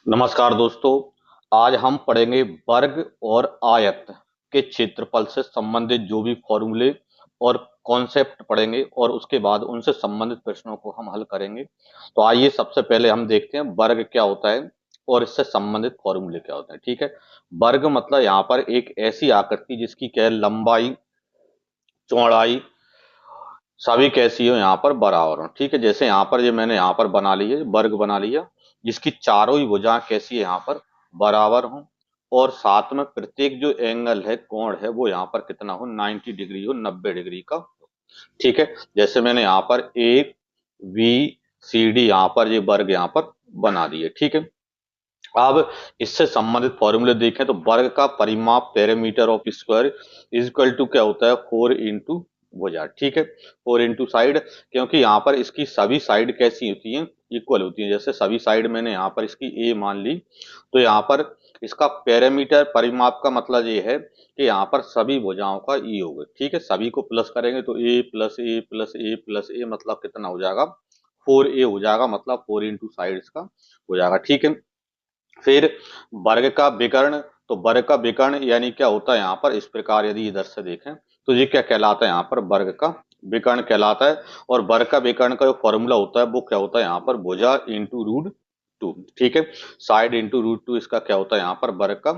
नमस्कार दोस्तों। आज हम पढ़ेंगे वर्ग और आयत के क्षेत्रफल से संबंधित जो भी फॉर्मूले और कॉन्सेप्ट पढ़ेंगे और उसके बाद उनसे संबंधित प्रश्नों को हम हल करेंगे। तो आइए सबसे पहले हम देखते हैं वर्ग क्या होता है और इससे संबंधित फॉर्मूले क्या होते हैं। ठीक है। वर्ग मतलब यहाँ पर एक ऐसी आकृति जिसकी क्या है, लंबाई चौड़ाई सभी कैसी हो यहाँ पर बराबर हो। ठीक है। जैसे यहाँ पर ये मैंने यहाँ पर बना ली है, वर्ग बना लिया, जिसकी चारों ही भुजाएं कैसी है, यहाँ पर बराबर हो और साथ में प्रत्येक जो एंगल है, कोण है, वो यहाँ पर कितना हो, 90 डिग्री हो, 90 डिग्री का हो। ठीक है। जैसे मैंने यहाँ पर ए बी सी डी यहाँ पर ये वर्ग यहाँ पर बना दिए। ठीक है। अब इससे संबंधित फॉर्मूले देखें तो वर्ग का परिमाप perimeter of square is equal to क्या होता है, 4 इंटू भुजा। ठीक है। 4 इंटू साइड, क्योंकि यहाँ पर इसकी सभी साइड कैसी होती हैं, इक्वल होती हैं। जैसे सभी साइड मैंने यहाँ पर इसकी ए मान ली, तो यहाँ पर इसका पेरीमीटर परिमाप का मतलब ये है कि यहाँ पर सभी भुजाओं का ई होगा। ठीक है। सभी को प्लस करेंगे तो ए प्लस ए प्लस ए प्लस ए मतलब कितना हो जाएगा, 4a हो जाएगा, मतलब 4 इंटू साइड का हो जाएगा। ठीक है। फिर वर्ग का विकर्ण, तो वर्ग का विकर्ण यानी क्या होता है, यहाँ पर इस प्रकार यदि इधर से देखें तो ये क्या कहलाता है, यहाँ पर वर्ग का विकर्ण कहलाता है। और वर्ग का विकर्ण का जो फॉर्मूला होता है वो क्या होता है, यहाँ पर भुजा इंटू रूट टू। ठीक है। साइड इंटू रूट टू, इसका क्या होता है, यहाँ पर वर्ग का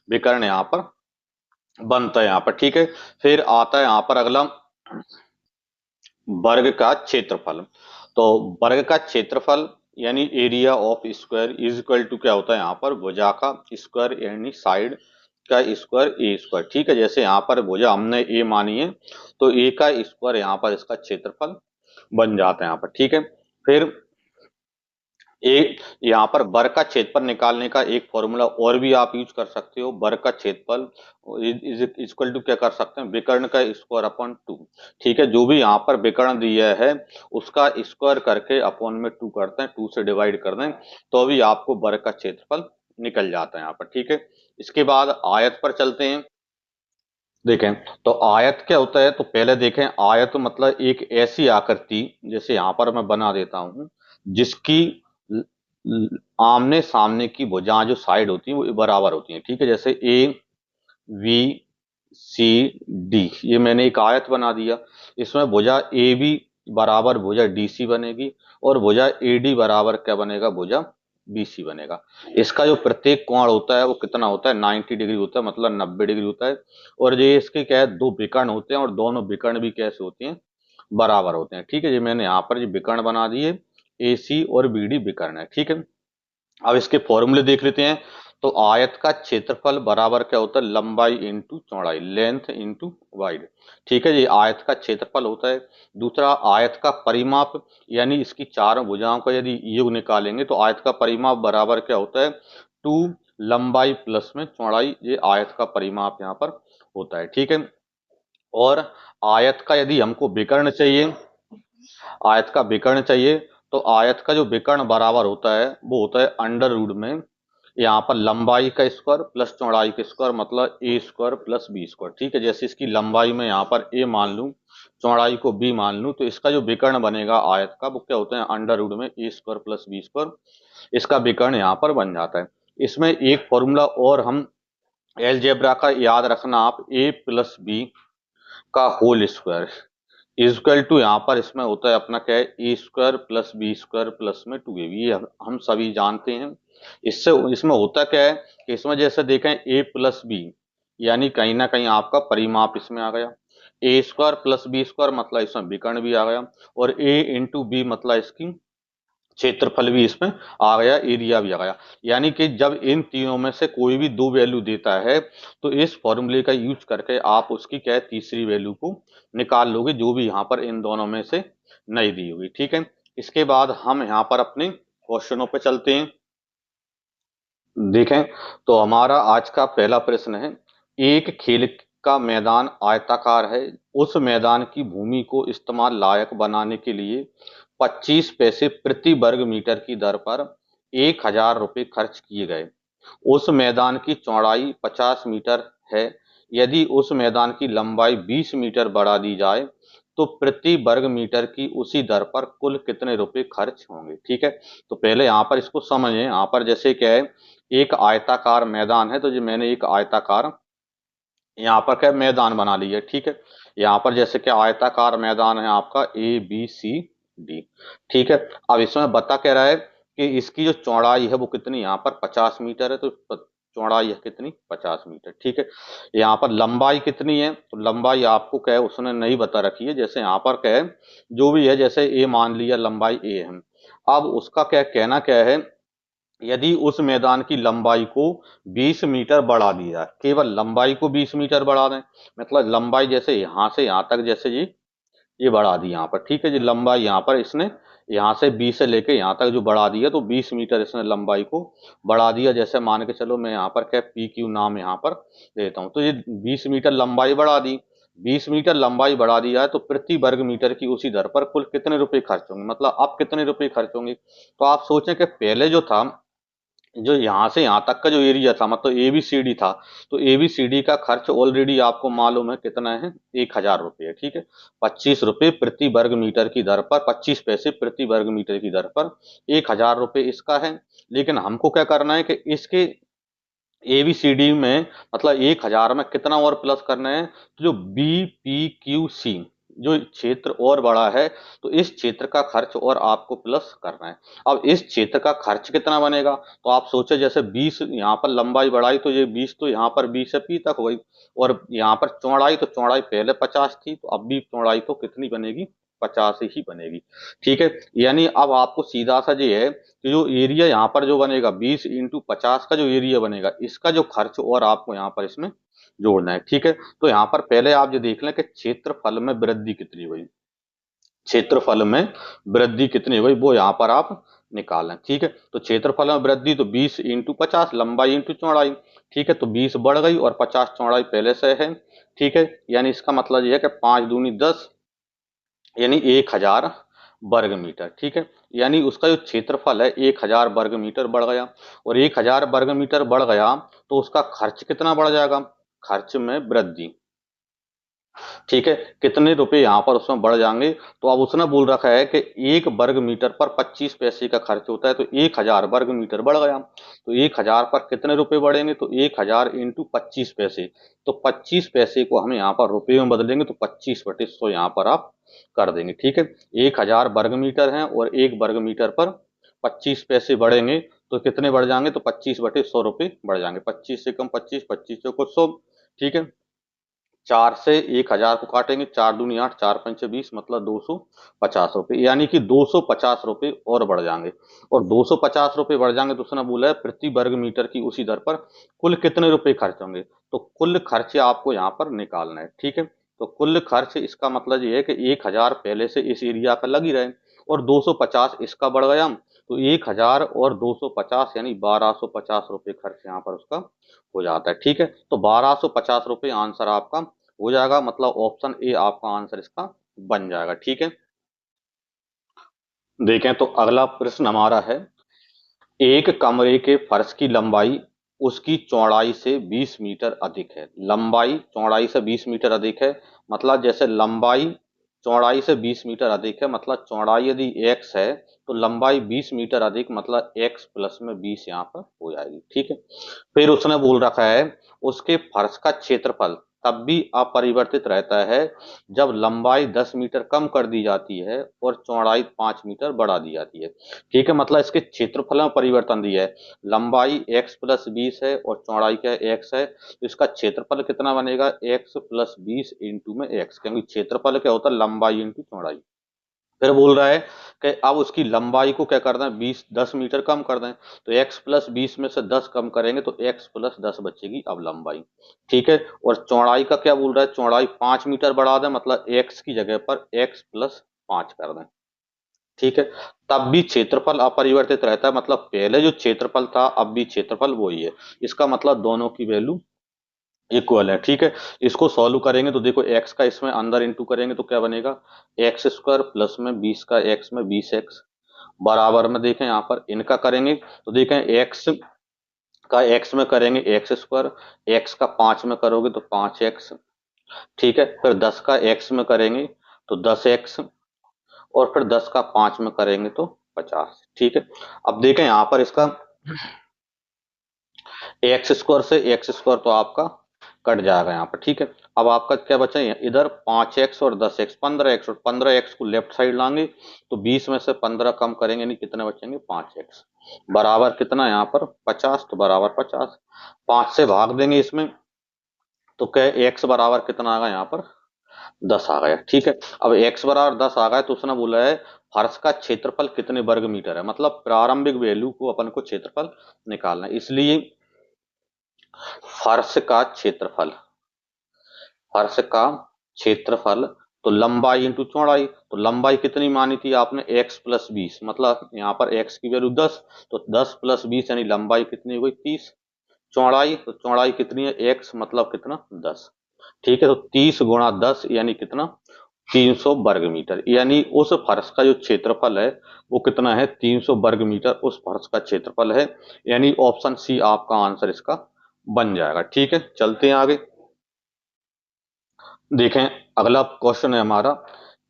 विकर्ण यहाँ पर बनता है यहाँ पर। ठीक है। फिर आता है यहाँ पर अगला, वर्ग का क्षेत्रफल। तो वर्ग का क्षेत्रफल यानी area of square is equal to क्या होता है, यहाँ पर भुजा का स्क्वायर यानी साइड का स्क्वायर ए स्क्वायर। ठीक है। जैसे यहाँ पर भुजा हमने ए मानी है, तो ए का स्क्वायर यहाँ पर इसका क्षेत्रफल बन जाता है यहाँ पर। ठीक है। फिर एक यहाँ पर वर्ग का क्षेत्रफल निकालने का एक फॉर्मूला और भी आप यूज कर सकते हो। वर्ग का क्षेत्रफल इज इक्वल टू क्या कर सकते हैं, विकर्ण का स्क्वायर अपॉन टू। ठीक है। जो भी यहाँ पर विकर्ण दिया है उसका स्क्वायर करके अपॉन में टू करते हैं, टू से डिवाइड कर दें, तो अभी आपको वर्ग का क्षेत्रफल निकल जाता है यहाँ पर। ठीक है। इसके बाद आयत पर चलते हैं। देखें तो आयत क्या होता है, तो पहले देखें आयत मतलब एक ऐसी आकृति, जैसे यहां पर मैं बना देता हूं, जिसकी आमने सामने की भुजाएं जो साइड होती हैं वो बराबर होती हैं। ठीक है। जैसे ए बी सी डी, ये मैंने एक आयत बना दिया। इसमें भुजा ए बी बराबर भुजा डी सी बनेगी और भुजा ए डी बराबर क्या बनेगा, भुजा बी सी बनेगा। इसका जो प्रत्येक कोण होता है वो कितना होता है, 90 डिग्री होता है, मतलब 90 डिग्री होता है। और ये इसके क्या है, दो विकर्ण होते हैं और दोनों विकर्ण भी कैसे होते हैं, बराबर होते हैं। ठीक है। ये मैंने यहाँ पर जो विकर्ण बना दिए, ए सी और बी डी विकर्ण है। ठीक है। अब इसके फॉर्मूले देख लेते हैं। तो आयत का क्षेत्रफल बराबर क्या होता है, लंबाई इंटू चौड़ाई, लेंथ इंटू वाइड। ठीक है। ये आयत का क्षेत्रफल होता है। दूसरा आयत का परिमाप, यानी इसकी चारों भुजाओं का यदि योग निकालेंगे तो आयत का परिमाप बराबर क्या होता है, टू लंबाई प्लस में चौड़ाई, ये आयत का परिमाप यहाँ पर होता है। ठीक है। और आयत का यदि हमको विकर्ण चाहिए, आयत का विकर्ण चाहिए, तो आयत का जो विकर्ण बराबर होता है वो होता है अंडर रूट में यहाँ पर लंबाई का स्क्वायर प्लस चौड़ाई का स्क्वायर, मतलब ए स्क्वायर प्लस बी स्क्वायर। ठीक है। जैसे इसकी लंबाई में यहाँ पर ए मान लूं, चौड़ाई को बी मान लूं, तो इसका जो विकर्ण बनेगा आयत का वो क्या होता है, अंडर रूट में ए स्क्वायर प्लस बी स्क्वायर, इसका विकर्ण यहाँ पर बन जाता है। इसमें एक फॉर्मूला और हम एलजेब्रा का याद रखना आप, ए प्लस बी का होल स्क्वायर इक्वल टू, यहाँ पर इसमें होता है अपना क्या है, a square plus b square plus में टू ए बी, ये हम सभी जानते हैं। इससे इसमें होता क्या है कि इसमें जैसे देखें ए प्लस बी, यानी कहीं ना कहीं आपका परिमाप इसमें आ गया, ए स्क्वायर प्लस बी स्क्वायर मतलब इसमें विकर्ण भी आ गया, और ए इंटू बी मतलब इसकी क्षेत्रफल भी इसमें आ गया, एरिया भी आ गया। यानी कि जब इन तीनों में से कोई भी दो वैल्यू देता है तो इस फॉर्मूले का यूज करके आप उसकी क्या है, तीसरी वैल्यू को निकाल लोगे, जो भी यहाँ पर इन दोनों में से नहीं दी होगी। ठीक है। इसके बाद हम यहाँ पर अपने क्वेश्चनों पे चलते हैं। देखें तो हमारा आज का पहला प्रश्न है, एक खेल का मैदान आयताकार है, उस मैदान की भूमि को इस्तेमाल लायक बनाने के लिए 25 पैसे प्रति वर्ग मीटर की दर पर 1000 रुपये खर्च किए गए। उस मैदान की चौड़ाई 50 मीटर है। यदि उस मैदान की लंबाई 20 मीटर बढ़ा दी जाए तो प्रति वर्ग मीटर की उसी दर पर कुल कितने रुपए खर्च होंगे। ठीक है, तो पहले यहाँ पर इसको समझें। यहाँ पर जैसे क्या है, एक आयताकार मैदान है, तो जो मैंने एक आयताकार यहाँ पर क्या मैदान बना लिया। ठीक है, यहाँ पर जैसे क्या आयताकार मैदान है आपका ABCD। ठीक है, अब इसमें बता कह रहा है कि इसकी जो चौड़ाई है वो कितनी, यहाँ पर 50 मीटर है, तो चौड़ाई है कितनी, 50 मीटर। ठीक है, यहाँ पर लंबाई कितनी है, तो लंबाई आपको क्या है उसने नहीं बता रखी है। जैसे यहाँ पर क्या है, जो भी है, जैसे ए मान लिया लंबाई ए है, अब उसका क्या कहना क्या है, यदि उस मैदान की लंबाई को 20 मीटर बढ़ा दिया, केवल लंबाई को 20 मीटर बढ़ा दें, मतलब लंबाई जैसे यहां से यहां तक, जैसे ये बढ़ा दी यहाँ पर। ठीक है जी, लंबाई यहाँ पर इसने यहाँ से 20 से लेके यहाँ तक जो बढ़ा दिया, तो 20 मीटर इसने लंबाई को बढ़ा दिया। जैसे मान के चलो मैं यहाँ पर क्या PQ नाम यहाँ पर देता हूँ, तो ये 20 मीटर लंबाई बढ़ा दी। 20 मीटर लंबाई बढ़ा दिया है, तो प्रति वर्ग मीटर की उसी दर पर कुल कितने रुपए खर्च होंगे, मतलब अब कितने रुपए खर्च होंगे। तो आप सोचें कि पहले जो था, जो यहाँ से यहाँ तक का जो एरिया था, मतलब ABCD था, तो ABCD का खर्च ऑलरेडी आपको मालूम है कितना है, 1000 रुपये है। ठीक है, 25 रुपये प्रति वर्ग मीटर की दर पर, 25 पैसे प्रति वर्ग मीटर की दर पर 1000 रुपये इसका है। लेकिन हमको क्या करना है कि इसके ABCD में, मतलब 1000 में कितना और प्लस करना है, तो जो BPQC जो क्षेत्र और बड़ा है, तो इस क्षेत्र का खर्च और आपको प्लस करना है। अब इस क्षेत्र का खर्च कितना बनेगा, तो आप सोचे जैसे 20 यहाँ पर लंबाई बढ़ाई, तो ये 20 तो यहाँ पर 20 से P तक हो गई, और यहाँ पर चौड़ाई, तो चौड़ाई पहले 50 थी, तो अब भी चौड़ाई तो कितनी बनेगी, 50 ही बनेगी। ठीक है, यानी अब आपको सीधा सा ये है कि जो एरिया यहाँ पर जो बनेगा 20 इंटू 50 का जो एरिया बनेगा, इसका जो खर्च और आपको यहाँ पर इसमें जोड़ना है। ठीक है, तो यहाँ पर पहले आप जो देख लें कि क्षेत्रफल में वृद्धि कितनी हुई, क्षेत्रफल में वृद्धि कितनी हुई वो यहाँ पर आप निकालें। ठीक है, तो क्षेत्रफल में वृद्धि तो 20 इंटू 50, लंबाई इंटू चौड़ाई। ठीक है, तो 20 बढ़ गई और 50 चौड़ाई पहले से है। ठीक है, यानी इसका मतलब यह है कि 5 दूनी 10, यानी 1000 वर्ग मीटर। ठीक है, यानी उसका जो क्षेत्रफल है 1000 वर्ग मीटर बढ़ गया, और 1000 वर्ग मीटर बढ़ गया तो उसका खर्च कितना बढ़ जाएगा, खर्च में वृद्धि। ठीक है, कितने रुपए यहाँ पर उसमें बढ़ जाएंगे, तो अब उसने बोल रखा है कि 1 वर्ग मीटर पर 25 पैसे का खर्च होता है, तो 1000 वर्ग मीटर बढ़ गया, तो 1000 पर कितने रुपए बढ़ेंगे, तो 1000 इंटू 25 पैसे, तो 25 पैसे को हम यहाँ पर रुपए में बदलेंगे, तो 25/100 यहाँ पर आप कर देंगे। ठीक है, 1000 वर्ग मीटर है और 1 वर्ग मीटर पर 25 पैसे बढ़ेंगे, तो कितने बढ़ जाएंगे, तो 25/100 रुपए बढ़ जाएंगे। 25 से कम 25, 25 से कुछ 100। ठीक है, 4 से 1000 को काटेंगे, 4 दूनी 8, 4 पंचे 20, मतलब 250 रुपये, यानी कि 250 रुपये और बढ़ जाएंगे। और 250 रुपये बढ़ जाएंगे तो उसने बोला है प्रति वर्ग मीटर की उसी दर पर कुल कितने रुपए खर्च होंगे, तो कुल खर्च आपको यहाँ पर निकालना है। ठीक है, तो कुल खर्च इसका मतलब ये है कि 1000 पहले से इस एरिया का लग ही रहे, और 250 इसका बढ़ गया, तो 1000 और 250 यानी 1250 रुपये खर्च यहाँ पर उसका हो जाता है। ठीक है, तो 1250 रुपये आंसर आपका हो जाएगा, मतलब ऑप्शन ए आपका आंसर इसका बन जाएगा। ठीक है, देखें तो अगला प्रश्न हमारा है, एक कमरे के फर्श की लंबाई उसकी चौड़ाई से 20 मीटर अधिक है। लंबाई चौड़ाई से 20 मीटर अधिक है, मतलब जैसे लंबाई चौड़ाई से 20 मीटर अधिक है, मतलब चौड़ाई यदि x है तो लंबाई 20 मीटर अधिक, मतलब x प्लस में 20 यहाँ पर हो जाएगी। ठीक है, फिर उसने बोल रखा है उसके फर्श का क्षेत्रफल तब भी अपरिवर्तित रहता है जब लंबाई 10 मीटर कम कर दी जाती है और चौड़ाई 5 मीटर बढ़ा दी जाती है। ठीक है, मतलब इसके क्षेत्रफल में परिवर्तन दिया है, लंबाई x प्लस 20 है और चौड़ाई क्या है, x है, तो इसका क्षेत्रफल कितना बनेगा, x प्लस 20 इंटू में x, क्योंकि क्षेत्रफल क्या होता है, लंबाई इंटू चौड़ाई। फिर बोल रहा है कि अब उसकी लंबाई को क्या कर दें, 10 मीटर कम कर दें, तो x प्लस 20 में से 10 कम करेंगे तो x प्लस 10 बचेगी अब लंबाई। ठीक है, और चौड़ाई का क्या बोल रहा है, चौड़ाई 5 मीटर बढ़ा दें, मतलब x की जगह पर x प्लस 5 कर दें। ठीक है, तब भी क्षेत्रफल अपरिवर्तित रहता है, मतलब पहले जो क्षेत्रफल था अब भी क्षेत्रफल वही है, इसका मतलब दोनों की वैल्यू इक्वल है। ठीक है, इसको सॉल्व करेंगे तो देखो x का इसमें अंदर इंटू करेंगे तो क्या बनेगा, एक्स स्क्वायर प्लस में 20 का x में 20x बराबर में, देखें यहाँ पर इनका करेंगे तो देखें x का x में करेंगे एक्स स्क्वायर, x का 5 में करोगे तो 5x। ठीक है, फिर 10 का x में करेंगे तो 10x, और फिर 10 का 5 में करेंगे तो 50। ठीक है, अब देखें यहाँ पर इसका एक्स स्क्वायर से एक्स स्क्वायर तो आपका कट जाएगा यहाँ पर। ठीक है, अब आपका क्या बचा है इधर 5x और 10x, 15x, और 15x को लेफ्ट साइड लाएंगे तो 20 में से 15 कम करेंगे नहीं, कितने बचेंगे 5x, बराबर कितना यहाँ पर 50, तो बराबर 50। 5 से भाग देंगे इसमें तो क्या x बराबर कितना आ गया यहाँ पर 10 आ गया। ठीक है, अब x बराबर 10 आ गया तो उसने बोला है फर्श का क्षेत्रफल कितने वर्ग मीटर है, मतलब प्रारंभिक वैल्यू को अपन को क्षेत्रफल निकालना है। इसलिए फर्श का क्षेत्रफल, फर्श का क्षेत्रफल, तो लंबाई इंटू चौड़ाई, तो लंबाई कितनी मानी थी आपने x प्लस 20, मतलब यहाँ पर x की वैल्यू 10, तो 10 प्लस 20 यानी लंबाई कितनी हुई 30। चौड़ाई, तो चौड़ाई कितनी है x, मतलब कितना 10। ठीक है, तो 30 गुणा 10 यानी कितना 300 वर्ग मीटर, यानी उस फर्श का जो क्षेत्रफल है वो कितना है 300 वर्ग मीटर, उस फर्श का क्षेत्रफल है। यानी ऑप्शन सी आपका आंसर इसका बन जाएगा। ठीक है, चलते हैं आगे। देखें अगला क्वेश्चन है हमारा,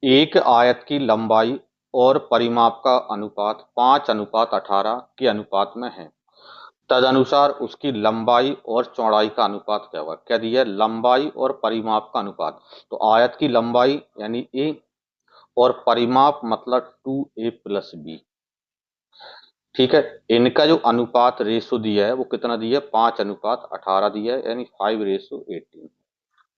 एक आयत की लंबाई और परिमाप का अनुपात 5:18 के अनुपात में है, तदनुसार उसकी लंबाई और चौड़ाई का अनुपात क्या होगा। क्या दिया है, लंबाई और परिमाप का अनुपात, तो आयत की लंबाई यानी ए, और परिमाप मतलब 2a प्लस बी। ठीक है, इनका जो अनुपात रेशो दिया है वो कितना दिया है 5:18 दिया है, यानी 5:18।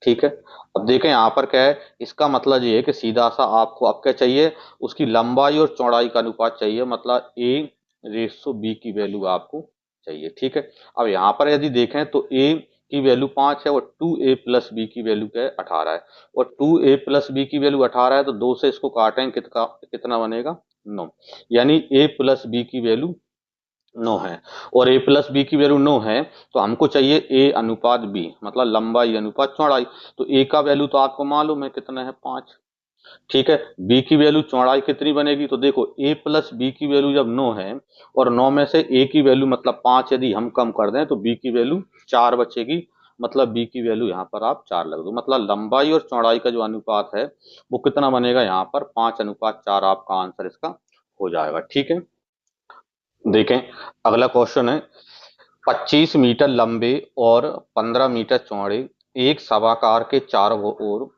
ठीक है, अब देखें यहाँ पर क्या है, इसका मतलब ये है कि सीधा सा आपको अब क्या चाहिए, उसकी लंबाई और चौड़ाई का अनुपात चाहिए, मतलब ए रेशो बी की वैल्यू आपको चाहिए। ठीक है, अब यहाँ पर यदि देखें तो ए की वैल्यू 5 है और 2a प्लस बी की वैल्यू क्या है 18 है, और 2a प्लस बी की वैल्यू 18 है तो 2 से इसको काटेंगे कितना बनेगा 9, यानी a प्लस बी की वैल्यू 9 है, और a प्लस बी की वैल्यू 9 है, तो हमको चाहिए a अनुपात b, मतलब लंबाई अनुपात चौड़ाई। तो a का वैल्यू तो आपको मालूम है कितना है 5। ठीक है, b की वैल्यू चौड़ाई कितनी बनेगी, तो देखो a प्लस बी की वैल्यू जब 9 है और 9 में से a की वैल्यू मतलब 5 यदि हम कम कर दें तो b की वैल्यू 4 बचेगी, मतलब b की वैल्यू यहाँ पर आप 4 लग दो, मतलब लंबाई और चौड़ाई का जो अनुपात है वो कितना बनेगा यहाँ पर 5:4 आपका आंसर इसका हो जाएगा। ठीक है, देखें अगला क्वेश्चन है, 25 मीटर लंबे और 15 मीटर चौड़े एक सभाकार के चारों ओर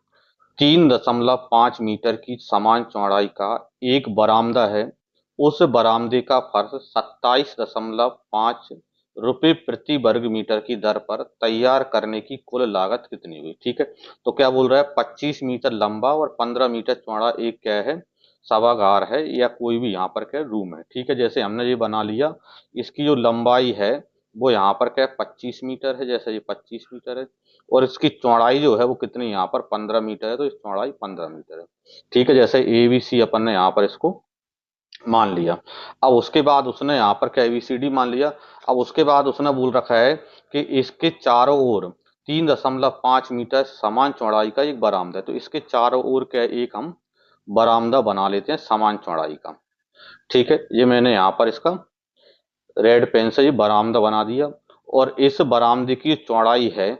3.5 मीटर की समान चौड़ाई का एक बरामदा है, उस बरामदे का फर्श 27.5 रुपये प्रति वर्ग मीटर की दर पर तैयार करने की कुल लागत कितनी हुई। ठीक है, तो क्या बोल रहा है 25 मीटर लंबा और 15 मीटर चौड़ा एक क्या है सभागार है, या कोई भी यहाँ पर क्या रूम है। ठीक है, जैसे हमने ये बना लिया, इसकी जो लंबाई है वो यहाँ पर क्या 25 मीटर है, जैसे ये 25 मीटर है, और इसकी चौड़ाई जो है वो कितनी यहाँ पर 15 मीटर है, तो इस चौड़ाई 15 मीटर है। ठीक है, जैसे ए बी सी अपन ने यहाँ पर इसको मान लिया। अब उसके बाद उसने यहाँ पर क्या ABCD मान लिया, अब उसके बाद उसने बोल रखा है कि इसके चारों ओर 3.5 मीटर समान चौड़ाई का एक बरामदा है, तो इसके चारों ओर क्या एक हम बरामदा बना लेते हैं समान चौड़ाई का। ठीक है, ये मैंने यहाँ पर इसका रेड पेन से ये बरामदा बना दिया, और इस बरामदे की चौड़ाई है,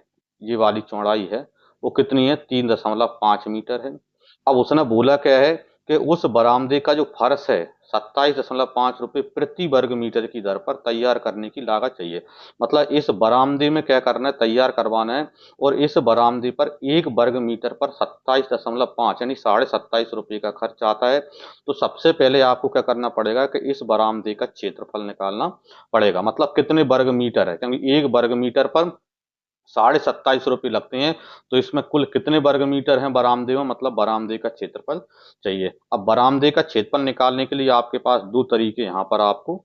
ये वाली चौड़ाई है वो कितनी है 3.5 मीटर है। अब उसने बोला क्या है कि उस बरामदे का जो फर्श है 27.5 रुपये प्रति वर्ग मीटर की दर पर तैयार करने की लागत चाहिए, मतलब इस बरामदे में क्या करना है तैयार करवाना है, और इस बरामदे पर एक वर्ग मीटर पर 27.5 यानी 27.5 रुपये का खर्च आता है। तो सबसे पहले आपको क्या करना पड़ेगा कि इस बरामदे का क्षेत्रफल निकालना पड़ेगा, मतलब कितने वर्ग मीटर है, क्योंकि एक वर्ग मीटर पर 27.5 रुपये लगते हैं, तो इसमें कुल कितने वर्ग मीटर हैं बरामदे में, मतलब बरामदे का क्षेत्रफल चाहिए। अब बरामदे का क्षेत्रफल निकालने के लिए आपके पास दो तरीके यहाँ पर आपको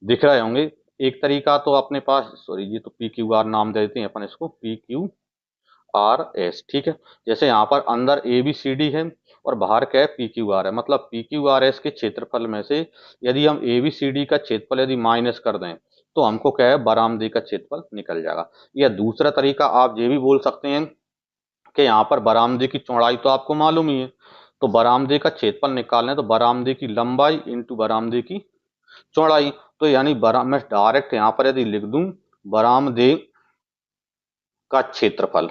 दिख रहे होंगे। एक तरीका तो अपने पास, सॉरी ये तो PQR नाम दे देते हैं अपन इसको, PQRS। ठीक है, जैसे यहाँ पर अंदर ABCD है और बाहर क्या है PQR है, मतलब PQRS के क्षेत्रफल में से यदि हम ABCD का क्षेत्रफल यदि माइनस कर दें तो हमको क्या है बरामदे का क्षेत्रफल निकल जाएगा। या दूसरा तरीका आप ये भी बोल सकते हैं कि यहाँ पर बरामदे की चौड़ाई तो आपको मालूम ही है, तो बरामदे का क्षेत्रफल निकालना है तो बरामदे की लंबाई इंटू बरामदे की चौड़ाई, तो यानी मैं डायरेक्ट यहाँ पर यदि लिख दूं बरामदे का क्षेत्रफल।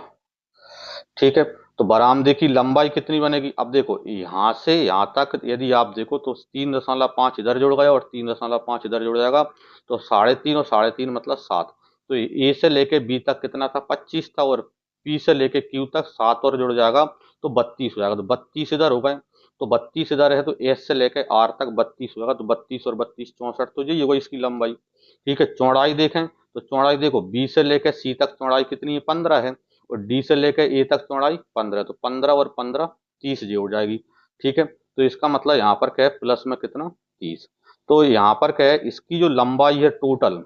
ठीक है, तो बरामदे की लंबाई कितनी बनेगी? अब देखो यहाँ से यहाँ तक यदि आप देखो तो 3.5 इधर जुड़ गया और 3.5 इधर जुड़ जाएगा, तो 3.5 और 3.5 मतलब 7। तो ए से लेके बी तक कितना था? 25 था, और पी से लेके क्यू तक 7 और जुड़ जाएगा तो 32 हो जाएगा। तो 32 इधर हो गए, तो 32 इधर है, तो एस से लेके आर तक 32 होगा, तो 32 और 32 64, तो ये होगा इसकी लंबाई। ठीक है, चौड़ाई देखें तो चौड़ाई देखो बी से लेके सी तक चौड़ाई कितनी है? 15 है, और डी से लेकर ए तक चौड़ाई 15, तो 15 और 15 30 जी हो जाएगी। ठीक है, तो इसका मतलब यहाँ पर क्या है? प्लस में कितना? 30। तो यहाँ पर क्या है? इसकी जो लंबाई है टोटल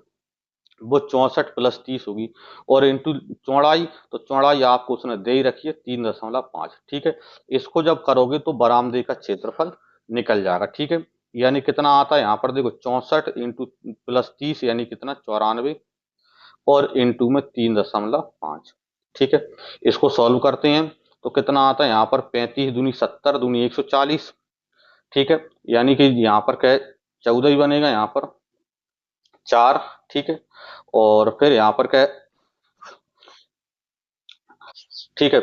वो 64 प्लस 30 होगी, और इंटू चौड़ाई, तो चौड़ाई आपको उसने दे ही रखी है 3.5। ठीक है, इसको जब करोगे तो बरामदे का क्षेत्रफल निकल जाएगा। ठीक है, यानी कितना आता है यहाँ पर? देखो 64 इंटू प्लस 30 यानी कितना? 94, और इंटू में 3.5। ठीक है, इसको सॉल्व करते हैं तो कितना आता है यहाँ पर? 35 दूनी 70 दूनी 140। ठीक है, यानी कि यहाँ पर क्या है? 14 ही बनेगा यहाँ पर, 4। ठीक है, और फिर यहाँ पर क्या है? ठीक है,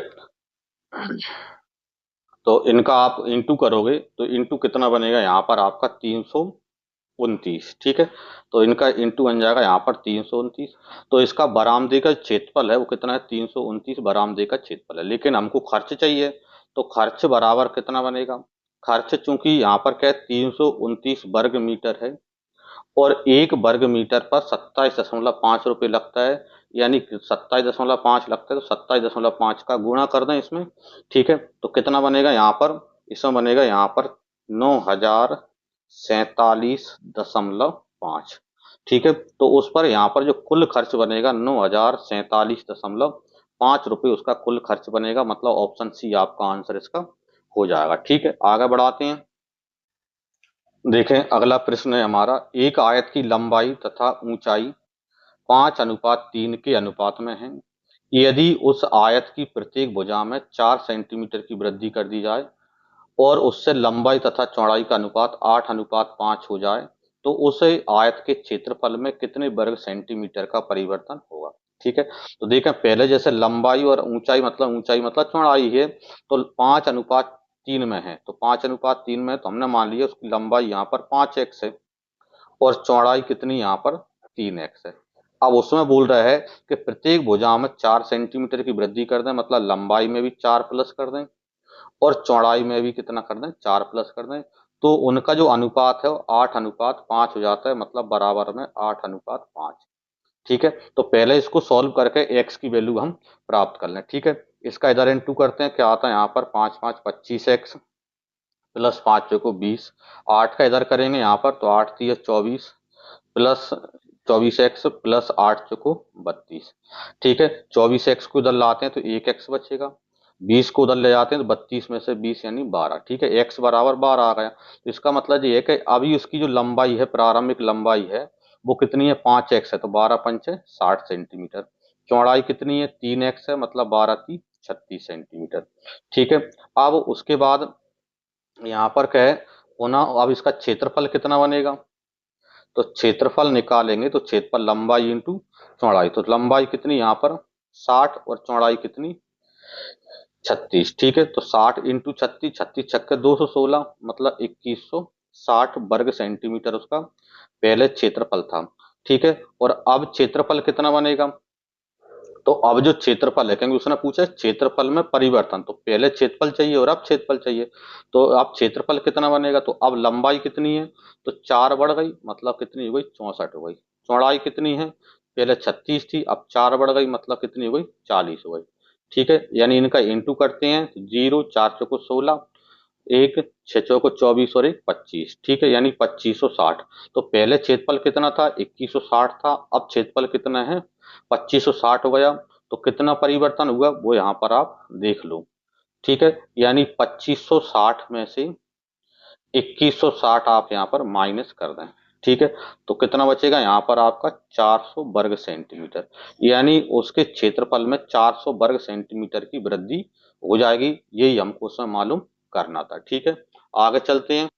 तो इनका आप इंटू करोगे तो इंटू कितना बनेगा यहाँ पर आपका? 329। ठीक है, तो इनका इंटू बन जाएगा यहाँ पर 329। तो इसका बरामदे का क्षेत्रफल है वो कितना है? 329 बरामदे का क्षेत्रफल है। लेकिन हमको खर्च चाहिए, तो खर्च बराबर कितना बनेगा? खर्च चूंकि यहाँ पर क्या है? 329 वर्ग मीटर है, और 1 वर्ग मीटर पर 27.5 रुपये लगता है, यानी 27.5 लगता है, तो 27.5 का गुणा कर दें इसमें। ठीक है, तो कितना बनेगा यहाँ पर? इसमें बनेगा यहाँ पर 9,047.5। ठीक है, तो उस पर यहाँ पर जो कुल खर्च बनेगा 9,047.5 रुपये उसका कुल खर्च बनेगा, मतलब ऑप्शन सी आपका आंसर इसका हो जाएगा। ठीक है, आगे बढ़ाते हैं। देखें अगला प्रश्न है हमारा, एक आयत की लंबाई तथा ऊंचाई 5:3 के अनुपात में है। यदि उस आयत की प्रत्येक भुजा में 4 सेंटीमीटर की वृद्धि कर दी जाए और उससे लंबाई तथा चौड़ाई का अनुपात 8:5 हो जाए, तो उस आयत के क्षेत्रफल में कितने वर्ग सेंटीमीटर का परिवर्तन होगा? ठीक है, तो देखें पहले जैसे लंबाई और ऊंचाई मतलब चौड़ाई है, तो 5:3 में है, तो 5:3 में, तो हमने मान लिया उसकी लंबाई यहाँ पर 5x है, और चौड़ाई कितनी यहाँ पर? 3x है। अब उसमें बोल रहा है कि प्रत्येक भुजा में 4 सेंटीमीटर की वृद्धि कर दें, मतलब लंबाई में भी 4 प्लस कर दें और चौड़ाई में भी कितना कर दें? 4 प्लस कर दें, तो उनका जो अनुपात है वो 8:5 हो जाता है, मतलब बराबर में 8:5। ठीक है, तो पहले इसको सॉल्व करके x की वैल्यू हम प्राप्त कर लें। ठीक है, इसका इधर इंटू करते हैं, क्या आता है यहाँ पर? 5 5 25x प्लस 5 चौको 20। 8 का इधर करेंगे यहाँ पर, तो 8 3 24 प्लस 24x प्लस 8 चौको 32। ठीक है, 24x को उधर लाते हैं तो 1x बचेगा, 20 को उधर ले जाते हैं तो 32 में से 20 यानी 12। ठीक है, x बराबर 12 आ गया, तो इसका मतलब ये है कि अभी उसकी जो लंबाई है, प्रारंभिक लंबाई है, वो कितनी है? 5x है, तो 12 पंचे 60 सेंटीमीटर। चौड़ाई कितनी है? 3x है, मतलब 12 3 36 सेंटीमीटर। ठीक है, अब उसके बाद यहाँ पर क्या है होना? अब इसका क्षेत्रफल कितना बनेगा? तो क्षेत्रफल निकालेंगे तो क्षेत्रफल लंबाई इंटू चौड़ाई, तो लंबाई कितनी यहाँ पर? 60, और चौड़ाई कितनी? 36। ठीक है, तो 60 इंटू 36, 36 छक्के 216, मतलब 2160 वर्ग सेंटीमीटर उसका पहले क्षेत्रफल था। ठीक है, और अब क्षेत्रफल कितना बनेगा? तो अब जो क्षेत्रफल है, क्योंकि उसने पूछा क्षेत्रफल में परिवर्तन, तो पहले क्षेत्रफल चाहिए और अब क्षेत्रफल चाहिए, तो अब क्षेत्रफल कितना बनेगा? तो अब लंबाई कितनी है? तो 4 बढ़ गई, मतलब कितनी हो गई? 64 हो गई। चौड़ाई कितनी है? पहले 36 थी, अब 4 बढ़ गई, मतलब कितनी हो गई? 40 हो गई। ठीक है, यानी इनका इंटू करते हैं तो 0 4 चौको 16, एक 6 चौको 24 और एक 25। ठीक है, यानी 2560। तो पहले क्षेत्रफल कितना था? 2160 था, अब क्षेत्रफल कितना है? 2560 हो गया। तो कितना परिवर्तन हुआ वो यहाँ पर आप देख लो। ठीक है, यानी 2560 में से 2160 आप यहाँ पर माइनस कर दें। ठीक है, तो कितना बचेगा यहाँ पर आपका? 400 वर्ग सेंटीमीटर, यानी उसके क्षेत्रफल में 400 वर्ग सेंटीमीटर की वृद्धि हो जाएगी। यही हमको उसमें मालूम करना था। ठीक है, आगे चलते हैं।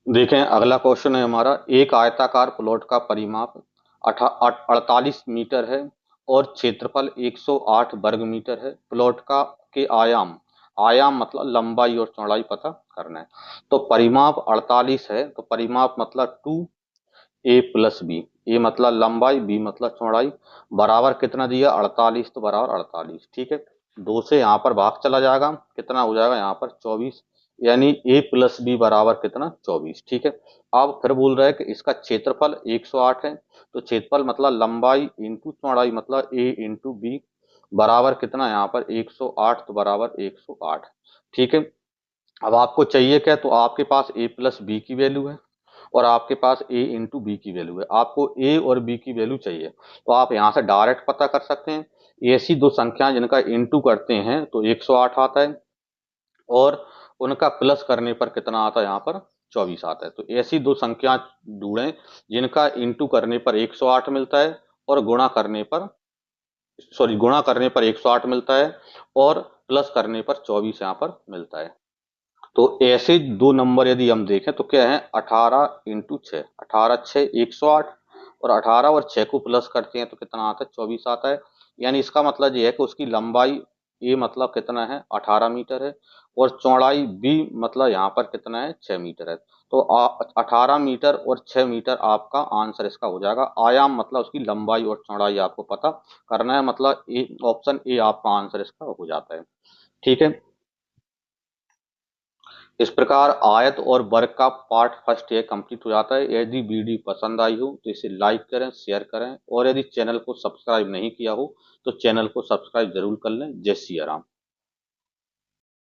देखें अगला क्वेश्चन है हमारा, एक आयताकार प्लॉट का परिमाप 48 मीटर है और क्षेत्रफल 108 वर्ग मीटर है। प्लॉट का के आयाम, आयाम मतलब लंबाई और चौड़ाई पता करना है। तो परिमाप 48 है, तो परिमाप मतलब 2a+b, ए मतलब लंबाई, बी मतलब चौड़ाई, बराबर कितना दिया 48, तो बराबर 48। ठीक है, 2 से यहाँ पर भाग चला जाएगा, कितना हो जाएगा यहाँ पर 24, यानी a+b बराबर कितना 24। ठीक है, अब फिर बोल रहा है कि इसका क्षेत्रफल 108 है, तो क्षेत्रफल मतलब लंबाई इंटू चौड़ाई मतलब a इंटू बी बराबर कितना यहाँ पर 108, तो बराबर 108। ठीक है, अब आपको चाहिए क्या, तो आपके पास a+b की वैल्यू है और आपके पास a इंटू बी की वैल्यू है। आपको a और b की वैल्यू चाहिए, तो आप यहाँ से डायरेक्ट पता कर सकते हैं। ऐसी दो संख्या जिनका इंटू करते हैं तो 108 आता है, और उनका प्लस करने पर कितना आता है यहाँ पर 24 आता है। तो ऐसी दो संख्या ढूंढें जिनका इंटू करने पर 108 मिलता है और गुणा करने पर 108 मिलता है और प्लस करने पर 24 यहाँ पर मिलता है। तो ऐसे दो नंबर यदि हम देखें तो क्या है 18 × 6, 18×6 = 108, और 18 और 6 को प्लस करते हैं तो कितना आता है 24 आता है। यानी इसका मतलब ये है कि उसकी लंबाई ए मतलब कितना है 18 मीटर है, और चौड़ाई बी मतलब यहाँ पर कितना है 6 मीटर है। तो 18 मीटर और 6 मीटर आपका आंसर इसका हो जाएगा। आयाम मतलब उसकी लंबाई और चौड़ाई आपको पता करना है, मतलब ए, ऑप्शन ए आपका आंसर इसका हो जाता है। ठीक है, इस प्रकार आयत और वर्ग का पार्ट फर्स्ट ये कंप्लीट हो जाता है। यदि वीडियो पसंद आई हो तो इसे लाइक करें, शेयर करें, और यदि चैनल को सब्सक्राइब नहीं किया हो तो चैनल को सब्सक्राइब जरूर कर लें। जय सिया राम।